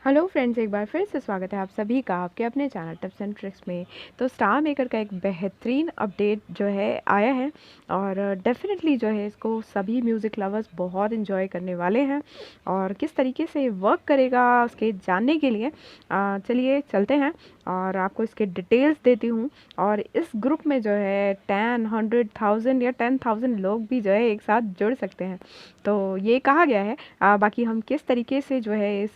Hello friends, एक बार फिर से स्वागत है आप सभी का आपके अपने चैनल टिप्स एंड ट्रिक्स में। तो स्टार मेकर का एक बेहतरीन अपडेट जो है आया है और डेफिनेटली जो है इसको सभी म्यूज़िक लवर्स बहुत इन्जॉय करने वाले हैं। और किस तरीके से वर्क करेगा उसके जानने के लिए चलिए चलते हैं और आपको इसके डिटेल्स देती हूँ। और इस ग्रुप में जो है 10, 100,000 या 10,000 लोग भी जो है एक साथ जुड़ सकते हैं। तो ये कहा गया है। बाकी हम किस तरीके से जो है इस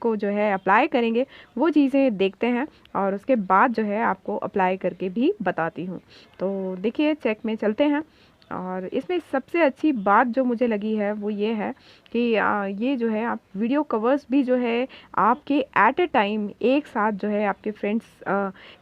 को जो है अप्लाई करेंगे वो चीज़ें देखते हैं और उसके बाद जो है आपको अप्लाई करके भी बताती हूँ। तो देखिए चेक में चलते हैं। और इसमें सबसे अच्छी बात जो मुझे लगी है वो ये है कि ये जो है आप वीडियो कवर्स भी जो है आपके एट ए टाइम एक साथ जो है आपके फ्रेंड्स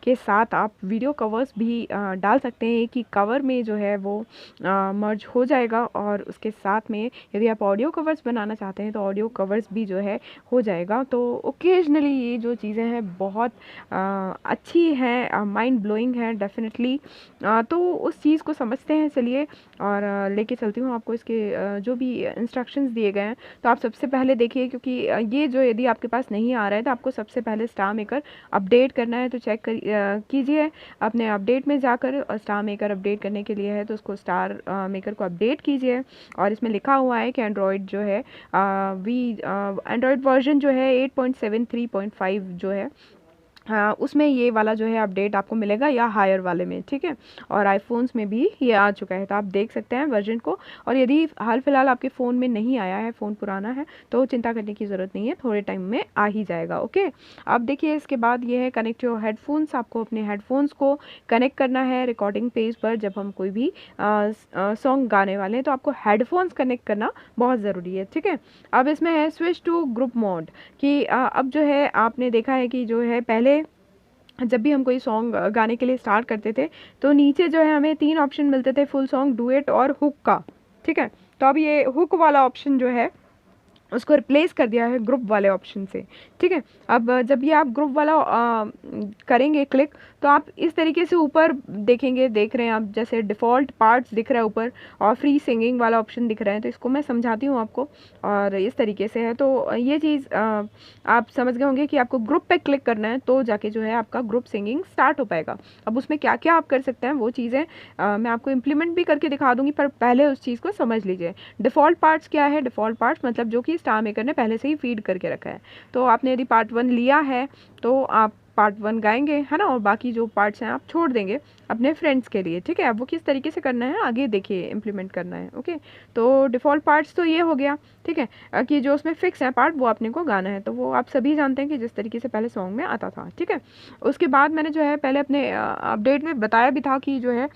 के साथ आप वीडियो कवर्स भी डाल सकते हैं कि कवर में जो है वो मर्ज हो जाएगा। और उसके साथ में यदि आप ऑडियो कवर्स बनाना चाहते हैं तो ऑडियो कवर्स भी जो है हो जाएगा। तो ओकेजनली ये जो चीज़ें हैं बहुत अच्छी हैं, माइंड ब्लोइंग है डेफिनेटली। तो उस चीज़ को समझते हैं चलिए और लेके चलती हूँ आपको इसके जो भी इंस्ट्रक्शंस दिए गए हैं। तो आप सबसे पहले देखिए, क्योंकि ये जो यदि आपके पास नहीं आ रहा है तो आपको सबसे पहले स्टार मेकर अपडेट करना है। तो चेक कीजिए अपने अपडेट में जाकर, स्टार मेकर अपडेट करने के लिए है तो उसको स्टार मेकर को अपडेट कीजिए। और इसमें लिखा हुआ है कि एंड्रॉयड जो है एंड्रॉयड वर्जन जो है 8.7 3.5 जो है हाँ, उसमें ये वाला जो है अपडेट आपको मिलेगा या हायर वाले में, ठीक है। और आईफोन्स में भी ये आ चुका है तो आप देख सकते हैं वर्जन को। और यदि हाल फिलहाल आपके फ़ोन में नहीं आया है, फ़ोन पुराना है, तो चिंता करने की ज़रूरत नहीं है, थोड़े टाइम में आ ही जाएगा। ओके, अब देखिए इसके बाद ये है कनेक्ट योर हेडफोन्स। आपको अपने हेडफोन्स को कनेक्ट करना है रिकॉर्डिंग पेज पर। जब हम कोई भी सॉन्ग गाने वाले हैं तो आपको हेडफोन्स कनेक्ट करना बहुत ज़रूरी है, ठीक है। अब इसमें है स्विच टू ग्रुप मोड कि अब जो है आपने देखा है कि जो है पहले जब भी हम कोई सॉन्ग गाने के लिए स्टार्ट करते थे तो नीचे जो है हमें 3 ऑप्शन मिलते थे, फुल सॉन्ग, डुएट और हुक का, ठीक है। तो अब ये हुक वाला ऑप्शन जो है उसको रिप्लेस कर दिया है ग्रुप वाले ऑप्शन से, ठीक है। अब जब ये आप ग्रुप वाला करेंगे क्लिक तो आप इस तरीके से ऊपर देखेंगे, देख रहे हैं आप जैसे डिफ़ॉल्ट पार्ट्स दिख रहा है ऊपर और फ्री सिंगिंग वाला ऑप्शन दिख रहा है। तो इसको मैं समझाती हूँ आपको। और इस तरीके से है तो ये चीज़ आप समझ गए होंगे कि आपको ग्रुप पे क्लिक करना है तो जाके जो है आपका ग्रुप सिंगिंग स्टार्ट हो पाएगा। अब उसमें क्या क्या आप कर सकते हैं वो चीज़ें मैं आपको इम्प्लीमेंट भी करके दिखा दूँगी, पर पहले उस चीज़ को समझ लीजिए। डिफ़ॉल्ट पार्ट्स क्या है? डिफ़ॉल्ट पार्ट्स मतलब जो कि स्टार मेकर ने पहले से ही फीड करके रखा है। तो आपने यदि पार्ट 1 लिया है तो आप पार्ट 1 गाएँगे, है ना? और बाकी जो पार्ट्स हैं आप छोड़ देंगे अपने फ्रेंड्स के लिए, ठीक है? अब वो किस तरीके से करना है आगे देखिए इम्प्लीमेंट करना है, ओके? तो डिफ़ॉल्ट पार्ट्स तो ये हो गया, ठीक है? कि जो उसमें फ़िक्स है पार्ट वो अपने को गाना है। तो वो आप सभी जानते हैं कि जिस तरीके से पहले सॉन्ग में आता था, ठीक है? उसके बाद मैंने जो है पहले अपने अपडेट में बताया भी था कि जो है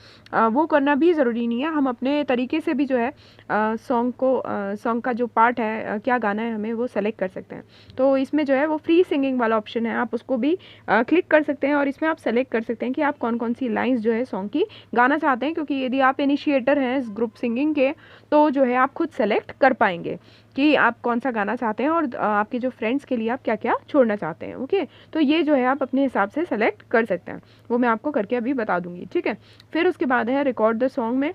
वो करना भी ज़रूरी नहीं है। हम अपने तरीके से भी जो है सॉन्ग का जो पार्ट है क्या गाना है हमें वो सेलेक्ट कर सकते हैं। तो इसमें जो है वो फ्री सिंगिंग वाला ऑप्शन है, आप उसको भी क्लिक कर सकते हैं और इसमें आप सेलेक्ट कर सकते हैं कि आप कौन-कौन सी लाइन्स जो है सॉन्ग की गाना चाहते हैं। क्योंकि यदि आप इनिशिएटर हैं इस ग्रुप सिंगिंग के तो जो है आप खुद सेलेक्ट कर पाएँगे कि आप कौन-सा गाना चाहते हैं और आपके जो फ्रेंड्स के लिए आप क्या-क्या छोड़ना चाहते हैं, ओके? तो ये जो है आप अपने हिसाब से सेलेक्ट कर सकते हैं। वो मैं आपको करके अभी बता दूँगी, ठीक है? फिर उसके बाद है रिकॉर्ड द सॉन्ग में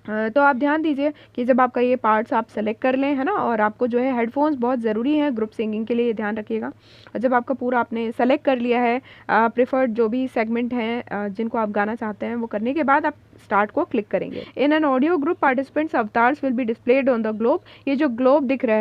तो आप ध्यान दीजिए कि जब आपका ये पार्ट्स आप सेलेक्ट कर लें, है ना? और आपको जो है हेडफ़ोन्स बहुत ज़रूरी हैं ग्रुप सिंगिंग के लिए, ये ध्यान रखिएगा। और जब आपका पूरा आपने सेलेक्ट कर लिया है प्रेफर्ड जो भी सेगमेंट हैं जिनको आप गाना चाहते हैं वो करने के बाद आप स्टार्ट को क्लिक करेंगे। In an audio group participants avatars will be displayed on the globe. ये जो ग्लोब दिख रहा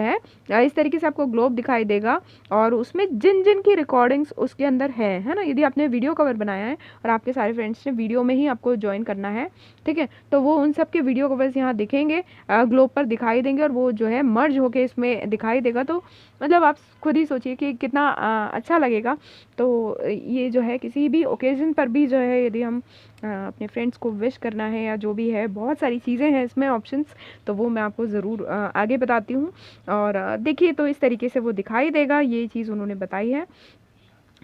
है इस तरीके से आपको ग्लोब दिखाई देगा और उसमें जिन-जिन की रिकॉर्डिंग्स उसके अंदर है ना? यदि आपने वीडियो कवर बनाया है और आपके सारे फ्रेंड्स ने वीडियो में ही आपको जॉइन करना है, ठीक है? तो वो उन सब के वीडियो कवर्स यहाँ दिखेंगे, ग्लोब पर दिखाई देंगे और वो जो है मर्ज होके इसमें दिखाई देगा। तो मतलब आप खुद ही सोचिए कि कितना अच्छा लगेगा। तो ये जो है किसी भी ओकेज़न पर भी जो है यदि हम अपने फ्रेंड्स को विश करना है या जो भी है, बहुत सारी चीज़ें हैं इसमें ऑप्शंस, तो वो मैं आपको ज़रूर आगे बताती हूँ। और देखिए तो इस तरीके से वो दिखाई देगा, ये चीज़ उन्होंने बताई है।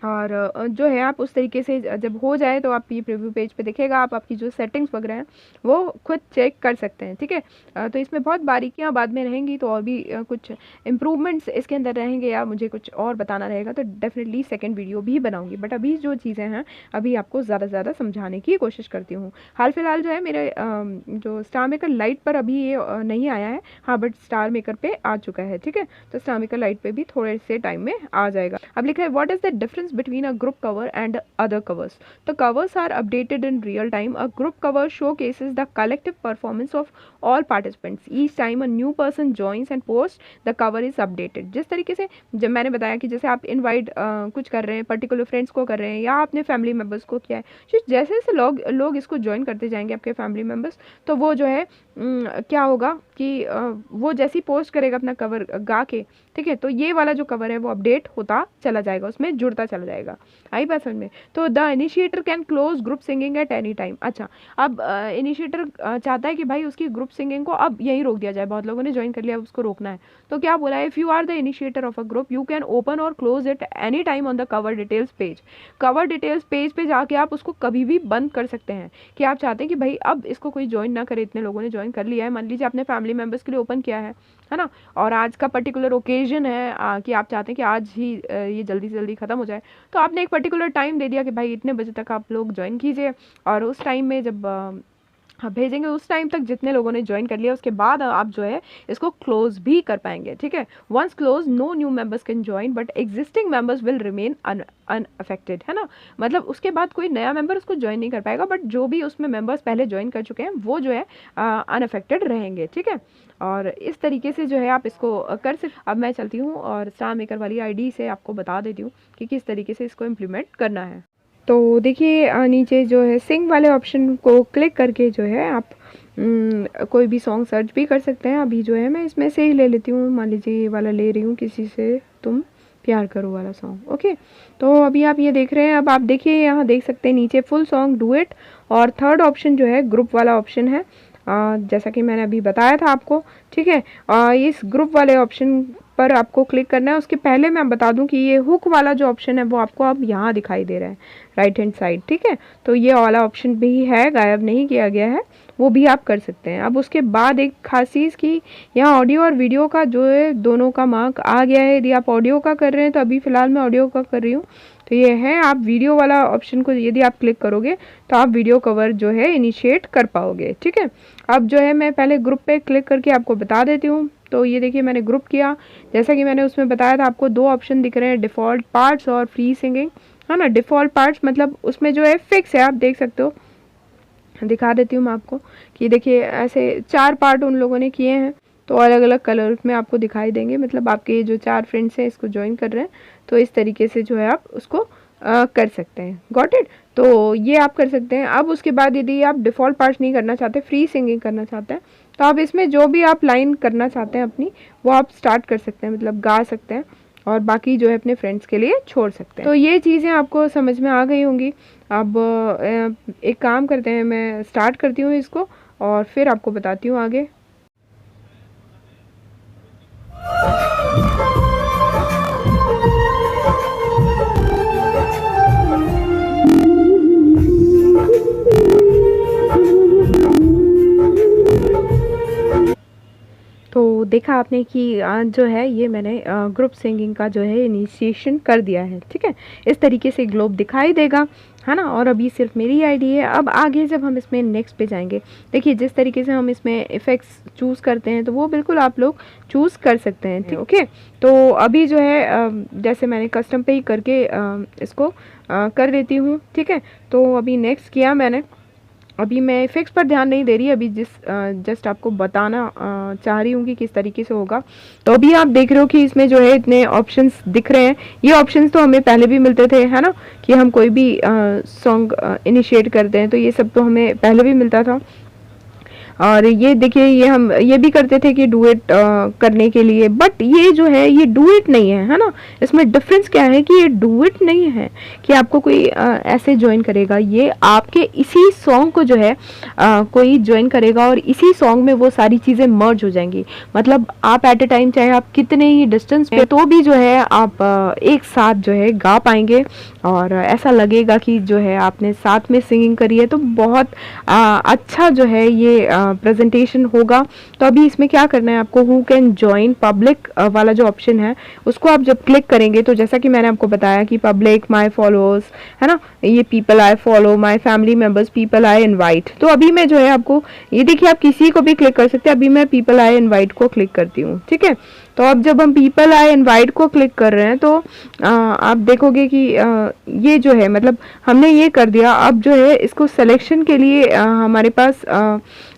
और जो है आप उस तरीके से जब हो जाए तो आप ये प्रीव्यू पेज पे दिखेगा, आप आपकी जो सेटिंग्स वगैरह हैं वो खुद चेक कर सकते हैं, ठीक है। तो इसमें बहुत बारीकियां बाद में रहेंगी, तो और भी कुछ इम्प्रूवमेंट्स इसके अंदर रहेंगे या मुझे कुछ और बताना रहेगा तो डेफिनेटली सेकंड वीडियो भी बनाऊंगी। बट अभी जो चीज़ें हैं अभी आपको ज़्यादा से ज़्यादा समझाने की कोशिश करती हूँ। हाल फिलहाल जो है मेरे जो स्टार मेकर लाइट पर अभी ये नहीं आया है, हाँ बट स्टार मेकर पे आ चुका है, ठीक है। तो स्टार मेकर लाइट पे भी थोड़े से टाइम में आ जाएगा। अब लिखा है what is the difference between a group cover and other covers. The covers are updated in real time. A group cover showcases the collective performance of all participants. Each time a new person joins and posts, the cover is updated. जिस तरीके से जब मैंने बताया कि जैसे आप invite कुछ कर रहे हैं, पर्टिकुलर फ्रेंड्स को कर रहे हैं या आपने फैमिली मेम्बर्स को किया है, जैसे जैसे लोग इसको ज्वाइन करते जाएंगे आपके फैमिली मेम्बर्स, तो वो जो है क्या होगा कि वो जैसी पोस्ट करेगा अपना कवर गा के, ठीक है, तो ये वाला जो कवर है वो अपडेट होता चला जाएगा, उसमें जुड़ता चला जाएगा। आई बात समझ में। तो the initiator can close group singing at any time. अच्छा, अब इनिशिएटर चाहता है कि भाई उसकी ग्रुप सिंगिंग को अब यहीं रोक दिया जाए, बहुत लोगों ने ज्वाइन कर लिया, उसको रोकना है। तो क्या बोला है, if you are the initiator of a group you can open और close it any time on the cover details page. Cover details page पे जाके आप उसको कभी भी बंद कर सकते हैं कि आप चाहते हैं कि भाई अब इसको कोई ज्वाइन ना करे, इतने लोगों ने ज्वाइन कर लिया है, मान लीजिए आपने फैमिली मेम्बर्स के लिए ओपन किया है ना, और आज का पर्टिकुलर ओकेजन है कि आप चाहते हैं कि आज ही ये जल्दी से जल्दी ख़त्म हो जाए, तो आपने एक पर्टिकुलर टाइम दे दिया कि भाई इतने बजे तक आप लोग ज्वाइन कीजिए, और उस टाइम में जब आप भेजेंगे उस टाइम तक जितने लोगों ने ज्वाइन कर लिया उसके बाद आप जो है इसको क्लोज भी कर पाएंगे, ठीक है। Once close no new members can join but existing members will remain unaffected, है ना। मतलब उसके बाद कोई नया मेंबर उसको ज्वाइन नहीं कर पाएगा, बट जो भी उसमें मेंबर्स पहले ज्वाइन कर चुके हैं वो जो है अनअफेक्टेड रहेंगे, ठीक है। और इस तरीके से जो है आप इसको कर सकते। अब मैं चलती हूँ और स्टार मेकर वाली आईडी से आपको बता देती हूँ कि किस तरीके से इसको इम्प्लीमेंट करना है। तो देखिए नीचे जो है सिंग वाले ऑप्शन को क्लिक करके जो है आप कोई भी सॉन्ग सर्च भी कर सकते हैं। अभी जो है मैं इसमें से ही ले लेती हूँ, मान लीजिए ये वाला ले रही हूँ, किसी से तुम प्यार करो वाला सॉन्ग, ओके। तो अभी आप ये देख रहे हैं, अब आप देखिए यहाँ देख सकते हैं नीचे फुल सॉन्ग डुएट, और थर्ड ऑप्शन जो है ग्रुप वाला ऑप्शन है, जैसा कि मैंने अभी बताया था आपको, ठीक है। इस ग्रुप वाले ऑप्शन पर आपको क्लिक करना है। उसके पहले मैं बता दूं कि ये हुक वाला जो ऑप्शन है वो आपको अब यहाँ दिखाई दे रहा है राइट हैंड साइड, ठीक है। तो ये वाला ऑप्शन भी है, गायब नहीं किया गया है, वो भी आप कर सकते हैं। अब उसके बाद एक खास चीज़ की यहाँ ऑडियो और वीडियो का जो है दोनों का मार्क आ गया है। यदि आप ऑडियो का कर रहे हैं तो अभी फ़िलहाल मैं ऑडियो का कर रही हूँ, तो ये है। आप वीडियो वाला ऑप्शन को यदि आप क्लिक करोगे तो आप वीडियो कवर जो है इनिशिएट कर पाओगे, ठीक है। अब जो है मैं पहले ग्रुप पे क्लिक करके आपको बता देती हूँ। तो ये देखिए मैंने ग्रुप किया, जैसा कि मैंने उसमें बताया था आपको दो ऑप्शन दिख रहे हैं, डिफ़ॉल्ट पार्ट्स और फ्री सिंगिंग, है ना। डिफ़ॉल्ट पार्ट्स मतलब उसमें जो है फिक्स है, आप देख सकते हो, दिखा देती हूँ मैं आपको कि देखिए ऐसे 4 पार्ट उन लोगों ने किए हैं, तो अलग अलग कलर में आपको दिखाई देंगे, मतलब आपके जो 4 फ्रेंड्स हैं इसको ज्वाइन कर रहे हैं, तो इस तरीके से जो है आप उसको कर सकते हैं। Got it. तो ये आप कर सकते हैं। अब उसके बाद यदि आप डिफ़ॉल्ट पार्ट्स नहीं करना चाहते, फ्री सिंगिंग करना चाहते हैं, तो आप इसमें जो भी आप लाइन करना चाहते हैं अपनी वो आप स्टार्ट कर सकते हैं, मतलब गा सकते हैं, और बाकी जो है अपने फ्रेंड्स के लिए छोड़ सकते हैं। तो ये चीज़ें आपको समझ में आ गई होंगी। अब एक काम करते हैं, मैं स्टार्ट करती हूँ इसको और फिर आपको बताती हूँ आगे। तो देखा आपने कि जो है ये मैंने ग्रुप सिंगिंग का जो है इनिशिएशन कर दिया है, ठीक है। इस तरीके से ग्लोब दिखाई देगा, है ना। और अभी सिर्फ मेरी आईडी है। अब आगे जब हम इसमें नेक्स्ट पे जाएंगे, देखिए जिस तरीके से हम इसमें इफ़ेक्ट्स चूज़ करते हैं तो वो बिल्कुल आप लोग चूज़ कर सकते हैं, ठीक, ओके। तो अभी जो है जैसे मैंने कस्टम पे ही करके इसको कर देती हूँ, ठीक है। तो अभी नेक्स्ट किया मैंने, अभी मैं इफेक्ट्स पर ध्यान नहीं दे रही, अभी जस्ट आपको बताना चाह रही हूँ कि किस तरीके से होगा। तो अभी आप देख रहे हो कि इसमें जो है इतने ऑप्शंस दिख रहे हैं। ये ऑप्शंस तो हमें पहले भी मिलते थे, है ना, कि हम कोई भी सॉन्ग इनिशिएट करते हैं तो ये सब तो हमें पहले भी मिलता था। और ये देखिए, ये हम ये भी करते थे कि डुएट करने के लिए, बट ये जो है ये डुएट नहीं है ना। इसमें डिफरेंस क्या है कि ये डुएट नहीं है कि आपको कोई ऐसे ज्वाइन करेगा, ये आपके इसी सॉन्ग को जो है कोई ज्वाइन करेगा और इसी सॉन्ग में वो सारी चीज़ें मर्ज हो जाएंगी। मतलब आप एट ए टाइम चाहे आप कितने ही डिस्टेंस पे तो भी जो है आप एक साथ जो है गा पाएंगे, और ऐसा लगेगा कि जो है आपने साथ में सिंगिंग करी है। तो बहुत अच्छा जो है ये प्रेजेंटेशन होगा। तो अभी इसमें क्या करना है आपको, हु कैन ज्वाइन पब्लिक वाला जो ऑप्शन है उसको आप जब क्लिक करेंगे तो जैसा कि मैंने आपको बताया कि पब्लिक, माय फॉलोअर्स, है ना, ये people I follow, my family members, people I invite. तो अभी मैं जो है आपको ये देखिए, आप किसी को भी क्लिक कर सकते हैं। अभी मैं पीपल आई इनवाइट को क्लिक करती हूँ, ठीक है। तो अब जब हम पीपल आई इनवाइट को क्लिक कर रहे हैं तो आप देखोगे कि ये जो है मतलब हमने ये कर दिया। अब जो है इसको सिलेक्शन के लिए हमारे पास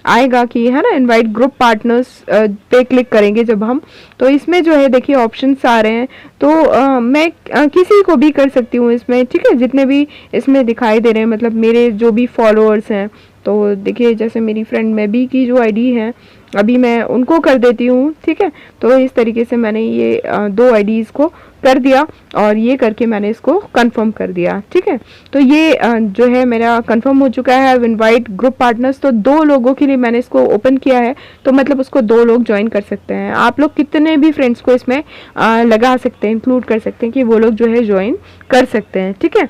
आएगा कि, है ना, इनवाइट ग्रुप पार्टनर्स पे क्लिक करेंगे जब हम, तो इसमें जो है देखिए ऑप्शंस आ रहे हैं। तो मैं किसी को भी कर सकती हूँ इसमें, ठीक है, जितने भी इसमें दिखाई दे रहे हैं, मतलब मेरे जो भी फॉलोअर्स हैं। तो देखिए जैसे मेरी फ्रेंड मैबी की जो आईडी है, अभी मैं उनको कर देती हूँ, ठीक है। तो इस तरीके से मैंने ये 2 आईडीज़ को कर दिया और ये करके मैंने इसको कंफर्म कर दिया, ठीक है। तो ये जो है मेरा कंफर्म हो चुका है। इनवाइट ग्रुप पार्टनर्स, तो 2 लोगों के लिए मैंने इसको ओपन किया है, तो मतलब उसको 2 लोग ज्वाइन कर सकते हैं। आप लोग कितने भी फ्रेंड्स को इसमें लगा सकते हैं, इंक्लूड कर सकते हैं कि वो लोग जो है ज्वाइन कर सकते हैं, ठीक है।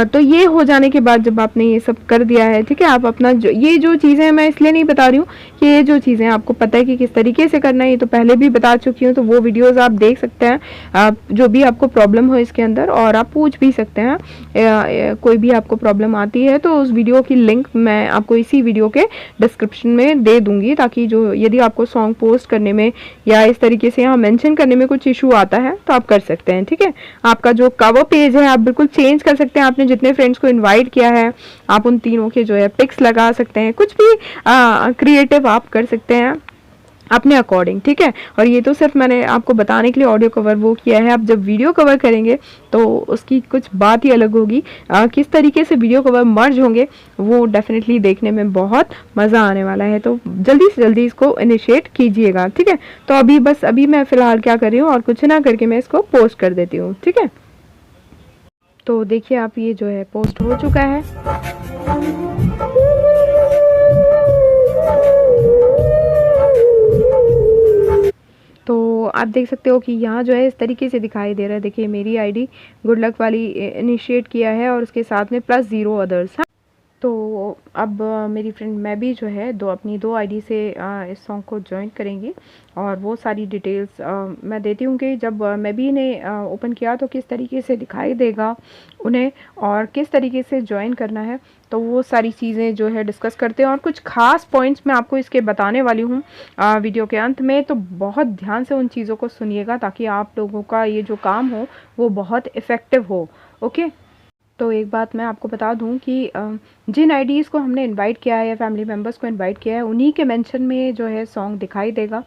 तो ये हो जाने के बाद जब आपने ये सब कर दिया है, ठीक है, आप अपना ये जो चीज़ें मैं इसलिए नहीं बता रही हूँ कि ये जो चीज़ें आपको पता है कि किस तरीके से करना है, ये तो पहले भी बता चुकी हूँ। तो वो वीडियोस आप देख सकते हैं, आप जो भी आपको प्रॉब्लम हो इसके अंदर, और आप पूछ भी सकते हैं। कोई भी आपको प्रॉब्लम आती है तो उस वीडियो की लिंक मैं आपको इसी वीडियो के डिस्क्रिप्शन में दे दूँगी, ताकि जो यदि आपको सॉन्ग पोस्ट करने में या इस तरीके से यहाँ मैंशन करने में कुछ इशू आता है तो आप कर सकते हैं, ठीक है। आपका जो कवर पेज है आप बिल्कुल चेंज कर सकते हैं। आपने जितने फ्रेंड्स को इनवाइट किया है आप उन तीनों के जो है पिक्स लगा सकते हैं, कुछ भी क्रिएटिव आप कर सकते हैं अपने अकॉर्डिंग, ठीक है। और ये तो सिर्फ मैंने आपको बताने के लिए ऑडियो कवर वो किया है। आप जब वीडियो कवर करेंगे तो उसकी कुछ बात ही अलग होगी। किस तरीके से वीडियो कवर मर्ज होंगे वो डेफिनेटली देखने में बहुत मज़ा आने वाला है। तो जल्दी से जल्दी इसको इनिशिएट कीजिएगा, ठीक है। तो अभी मैं फ़िलहाल क्या कर रही हूँ, और कुछ ना करके मैं इसको पोस्ट कर देती हूँ, ठीक है। तो देखिए आप, ये जो है पोस्ट हो चुका है। तो आप देख सकते हो कि यहाँ जो है इस तरीके से दिखाई दे रहा है। देखिए मेरी आईडी गुड लक वाली इनिशिएट किया है और उसके साथ में +0 अदर्स। तो अब मेरी फ्रेंड मैं भी जो है अपनी 2 आईडी से इस सॉन्ग को ज्वाइन करेंगी, और वो सारी डिटेल्स मैं देती हूँ कि जब मैं भी ने ओपन किया तो किस तरीके से दिखाई देगा उन्हें और किस तरीके से ज्वाइन करना है। तो वो सारी चीज़ें जो है डिस्कस करते हैं, और कुछ खास पॉइंट्स मैं आपको इसके बताने वाली हूँ वीडियो के अंत में। तो बहुत ध्यान से उन चीज़ों को सुनिएगा ताकि आप लोगों का ये जो काम हो वो बहुत इफ़ेक्टिव हो, ओके। तो एक बात मैं आपको बता दूं कि जिन आईडीज़ को हमने इनवाइट किया है या फैमिली मेम्बर्स को इनवाइट किया है, उन्हीं के मेंशन में जो है सॉन्ग दिखाई देगा,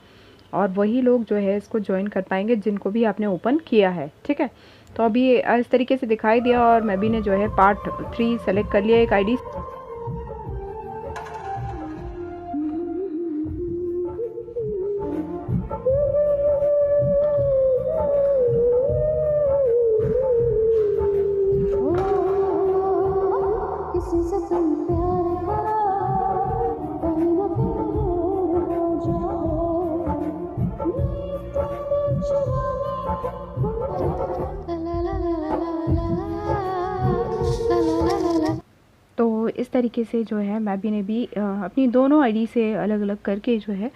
और वही लोग जो है इसको ज्वाइन कर पाएंगे जिनको भी आपने ओपन किया है, ठीक है। तो अभी इस तरीके से दिखाई दिया, और मैं भी ने जो है पार्ट 3 सेलेक्ट कर लिया एक आईडी। तो इस तरीके से जो है मैबी ने भी अपनी दोनों आईडी से अलग अलग करके जो है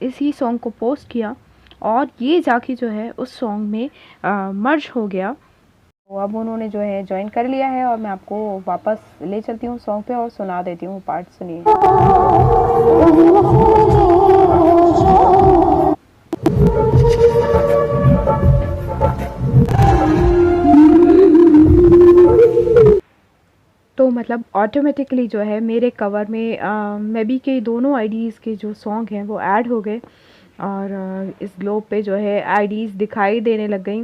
इसी सॉन्ग को पोस्ट किया, और ये जाके जो है उस सॉन्ग में मर्ज हो गया। तो अब उन्होंने जो है ज्वाइन कर लिया है, और मैं आपको वापस ले चलती हूँ सॉन्ग पे और सुना देती हूँ, पार्ट सुनिए। तो मतलब ऑटोमेटिकली जो है मेरे कवर में मैबी के दोनों आईडीज़ के जो सॉन्ग हैं वो ऐड हो गए, और इस ग्लोब पे जो है आईडीज़ दिखाई देने लग गई।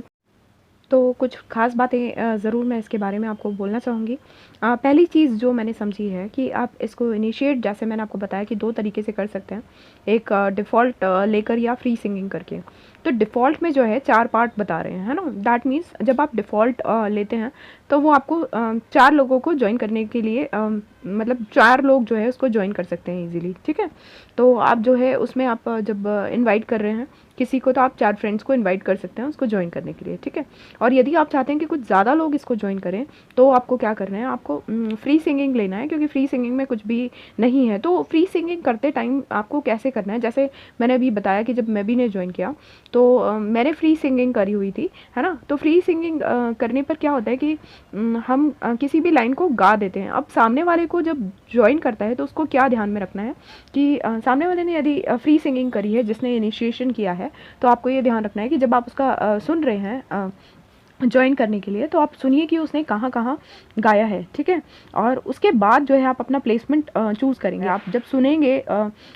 तो कुछ ख़ास बातें ज़रूर मैं इसके बारे में आपको बोलना चाहूँगी। पहली चीज़ जो मैंने समझी है कि आप इसको इनिशिएट, जैसे मैंने आपको बताया कि 2 तरीके से कर सकते हैं। एक डिफ़ॉल्ट लेकर या फ्री सिंगिंग करके। तो डिफ़ॉल्ट में जो है 4 पार्ट बता रहे हैं, है ना? दैट मीन्स जब आप डिफ़ॉल्ट लेते हैं तो वो आपको 4 लोगों को जॉइन करने के लिए मतलब 4 लोग जो है उसको जॉइन कर सकते हैं ईज़िली, ठीक है? तो आप जो है उसमें आप जब इनवाइट कर रहे हैं किसी को, तो आप 4 फ्रेंड्स को इनवाइट कर सकते हैं उसको जॉइन करने के लिए, ठीक है? और यदि आप चाहते हैं कि कुछ ज़्यादा लोग इसको जॉइन करें, तो आपको क्या करना है, आपको फ्री सिंगिंग लेना है, क्योंकि फ्री सिंगिंग में कुछ भी नहीं है। तो फ्री सिंगिंग करते टाइम आपको कैसे करना है, जैसे मैंने अभी बताया कि जब मैं भी ने जॉइन किया तो मैंने फ्री सिंगिंग करी हुई थी, है ना? तो फ्री सिंगिंग करने पर क्या होता है कि हम किसी भी लाइन को गा देते हैं। अब सामने वाले को जब जॉइन करता है तो उसको क्या ध्यान में रखना है कि सामने वाले ने यदि फ्री सिंगिंग करी है, जिसने इनिशिएशन किया है, तो आपको ये ध्यान रखना है कि जब आप उसका सुन रहे हैं जॉइन करने के लिए, तो आप सुनिए कि उसने कहाँ-कहाँ गाया है, ठीक है? और उसके बाद जो है आप अपना प्लेसमेंट चूज़ करेंगे। आप जब सुनेंगे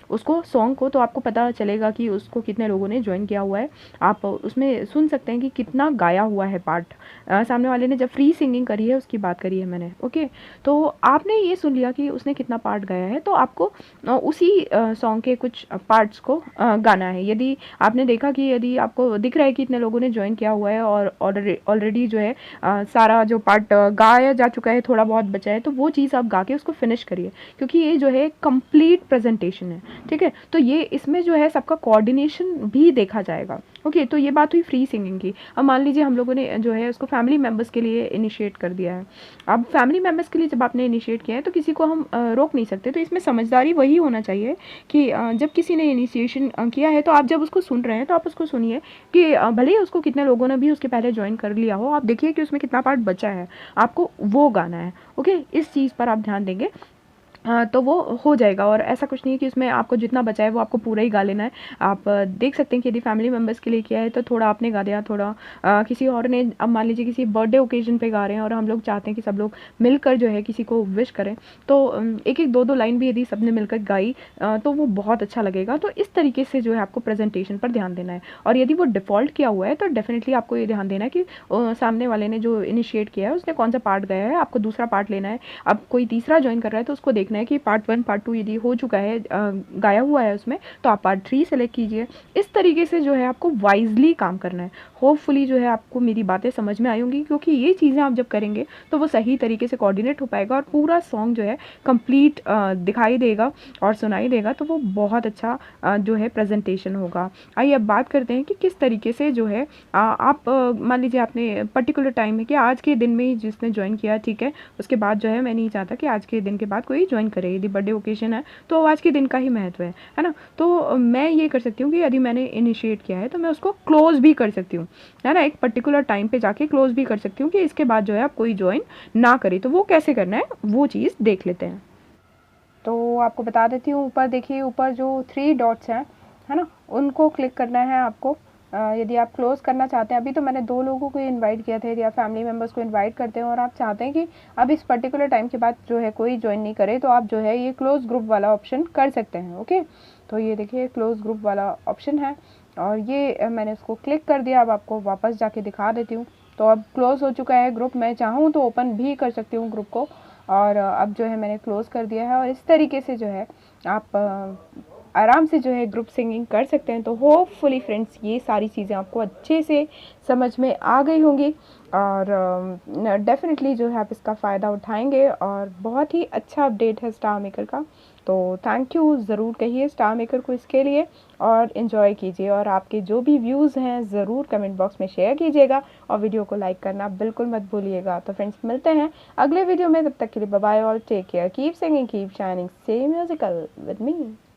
उसको सॉन्ग को, तो आपको पता चलेगा कि उसको कितने लोगों ने जॉइन किया हुआ है। आप उसमें सुन सकते हैं कि कितना गाया हुआ है पार्ट। सामने वाले ने जब फ्री सिंगिंग करी है उसकी बात करी है मैंने, ओके? तो आपने ये सुन लिया कि उसने कितना पार्ट गाया है, तो आपको उसी सॉन्ग के कुछ पार्ट्स को गाना है। यदि आपने देखा कि यदि आपको दिख रहा है कि इतने लोगों ने जॉइन किया हुआ है और ऑलरेडी जो है सारा जो पार्ट गाया जा चुका है, थोड़ा बहुत बचा है, तो वो चीज़ आप गा के उसको फिनिश करिए, क्योंकि ये जो है कंप्लीट प्रेजेंटेशन है, ठीक है? तो ये इसमें जो है सबका कोऑर्डिनेशन भी देखा जाएगा, ओके? तो ये बात हुई फ्री सिंगिंग की। अब मान लीजिए हम लोगों ने जो है उसको फैमिली मेम्बर्स के लिए इनिशिएट कर दिया है। अब फैमिली मेम्बर्स के लिए जब आपने इनिशिएट किया है तो किसी को हम रोक नहीं सकते। तो इसमें समझदारी वही होना चाहिए कि जब किसी ने इनिशिएशन किया है, तो आप जब उसको सुन रहे हैं तो आप उसको सुनिए कि भले ही उसको कितने लोगों ने भी उसके पहले जॉइन कर लिया हो, आप देखिए कि उसमें कितना पार्ट बचा है, आपको वो गाना है, ओके? इस चीज़ पर आप ध्यान देंगे तो वो हो जाएगा। और ऐसा कुछ नहीं है कि उसमें आपको जितना बचा है वो आपको पूरा ही गा लेना है। आप देख सकते हैं कि यदि फैमिली मेम्बर्स के लिए किया है तो थोड़ा आपने गा दिया, थोड़ा किसी और ने, अब मान लीजिए किसी बर्थडे ओकेजन पे गा रहे हैं और हम लोग चाहते हैं कि सब लोग मिलकर जो है किसी को विश करें, तो एक एक दो दो लाइन भी यदि सबने मिलकर गाई तो वो बहुत अच्छा लगेगा। तो इस तरीके से जो है आपको प्रेजेंटेशन पर ध्यान देना है। और यदि वो डिफ़ॉल्ट किया हुआ है तो डेफिनेटली आपको ये ध्यान देना है कि सामने वाले ने जो इनिशिएट किया है उसने कौन सा पार्ट गाया है, आपको दूसरा पार्ट लेना है। अब कोई तीसरा जॉइन कर रहा है तो उसको देखना है कि पार्ट 1 पार्ट 2 यदि हो चुका है, गाया हुआ है उसमें, तो आप पार्ट 3 सेलेक्ट कीजिए। इस तरीके से जो है आपको वाइज़ली काम करना है। होपफुली जो है आपको मेरी बातें समझ में आई होंगी, क्योंकि ये चीज़ें आप जब करेंगे तो वो सही तरीके से कोऑर्डिनेट हो पाएगा और पूरा सॉन्ग जो है कंप्लीट दिखाई देगा और सुनाई देगा, तो वो बहुत अच्छा जो है प्रेजेंटेशन होगा। आइए अब बात करते हैं कि किस तरीके से जो है आप मान लीजिए आपने पर्टिकुलर टाइम में कि आज के दिन में ही जिसने जॉइन किया, ठीक है, उसके बाद जो है मैं नहीं चाहता कि आज के दिन के बाद कोई जॉइन करे। यदि बर्थडे ओकेजन है तो आज के दिन का ही महत्व है ना? तो मैं ये कर सकती हूँ कि यदि मैंने इनिशिएट किया है तो मैं उसको क्लोज़ भी कर सकती हूँ, है ना? एक पर्टिकुलर टाइम पे जाके क्लोज़ भी कर सकती हूँ कि इसके बाद जो है आप कोई जॉइन ना करे। तो वो कैसे करना है वो चीज़ देख लेते हैं। तो आपको बता देती हूँ, ऊपर देखिए, ऊपर जो 3 डॉट्स हैं, है ना? उनको क्लिक करना है आपको। यदि आप क्लोज़ करना चाहते हैं, अभी तो मैंने 2 लोगों को इनवाइट किया था, यदि आप फैमिली मेम्बर्स को इनवाइट करते हैं और आप चाहते हैं कि अब इस पर्टिकुलर टाइम के बाद जो है कोई जॉइन नहीं करे, तो आप जो है ये क्लोज़ ग्रुप वाला ऑप्शन कर सकते हैं, ओके? तो ये देखिए क्लोज़ ग्रुप वाला ऑप्शन है और ये मैंने उसको क्लिक कर दिया। अब आपको वापस जाके दिखा देती हूँ। तो अब क्लोज़ हो चुका है ग्रुप। मैं चाहूँ तो ओपन भी कर सकती हूँ ग्रुप को, और अब जो है मैंने क्लोज़ कर दिया है। और इस तरीके से जो है आप आराम से जो है ग्रुप सिंगिंग कर सकते हैं। तो होपफुली फ्रेंड्स ये सारी चीज़ें आपको अच्छे से समझ में आ गई होंगी और डेफ़िनेटली जो है आप इसका फ़ायदा उठाएंगे। और बहुत ही अच्छा अपडेट है स्टार मेकर का। तो थैंक यू ज़रूर कहिए स्टार मेकर को इसके लिए और इन्जॉय कीजिए। और आपके जो भी व्यूज़ हैं ज़रूर कमेंट बॉक्स में शेयर कीजिएगा और वीडियो को लाइक करना बिल्कुल मत भूलिएगा। तो फ्रेंड्स मिलते हैं अगले वीडियो में, तब तक के लिए bye bye, all take care, keep singing, keep shining, stay musical with me.